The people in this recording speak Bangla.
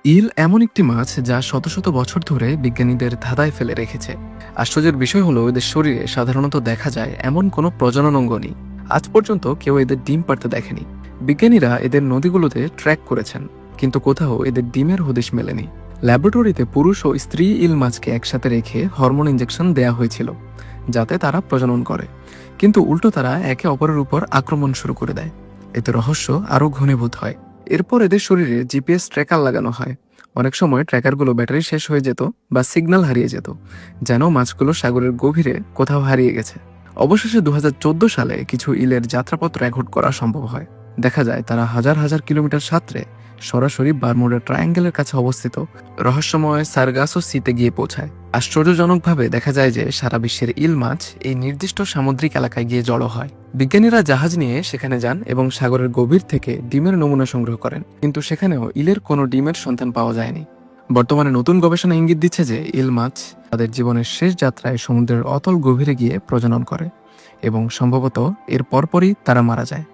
ইল এমন একটি মাছ যা শত শত বছর ধরে বিজ্ঞানীদের ধাঁধায় ফেলে রেখেছে। আশ্চর্যের বিষয় হলো এদের শরীরে সাধারণত দেখা যায় এমন কোনো প্রজনন অঙ্গ নেই। আজ পর্যন্ত কেউ এদের ডিম পাড়তে দেখেনি। বিজ্ঞানীরা এদের নদীগুলোতে ট্র্যাক করেছেন, কিন্তু কোথাও এদের ডিমের হদিশ মেলেনি। ল্যাবরেটরিতে পুরুষ ও স্ত্রী ইল মাছকে একসাথে রেখে হরমোন ইঞ্জেকশন দেয়া হয়েছিল যাতে তারা প্রজনন করে, কিন্তু উল্টো তারা একে অপরের উপর আক্রমণ শুরু করে দেয়। এতে রহস্য আরও ঘনীভূত হয়। এরপর এদের শরীরে জিপিএস ট্র্যাকার লাগানো হয়। অনেক সময় ট্র্যাকারগুলো ব্যাটারি শেষ হয়ে যেত বা সিগন্যাল হারিয়ে যেত, যেন মাছগুলো সাগরের গভীরে কোথাও হারিয়ে গেছে। অবশেষে 2014 সালে কিছু ইলের যাত্রাপথ রেকর্ড করা সম্ভব হয়। দেখা যায় তারা হাজার হাজার কিলোমিটার সাঁতরে সরাসরি বারমুডা ট্রায়াঙ্গেলের কাছে অবস্থিত রহস্যময় সারগাসো সিতে গিয়ে পৌঁছায়। আশ্চর্যজনকভাবে দেখা যায় যে সারা বিশ্বের ইল মাছ এই নির্দিষ্ট সামুদ্রিক এলাকায় গিয়ে জড়ো হয়। বিজ্ঞানীরা জাহাজ নিয়ে সেখানে যান এবং সাগরের গভীর থেকে ডিমের নমুনা সংগ্রহ করেন, কিন্তু সেখানেও ইলের কোনো ডিমের সন্তান পাওয়া যায়নি। বর্তমানে নতুন গবেষণা ইঙ্গিত দিচ্ছে যে ইল মাছ তাদের জীবনের শেষ যাত্রায় সমুদ্রের অতল গভীরে গিয়ে প্রজনন করে এবং সম্ভবত এর পরপরই তারা মারা যায়।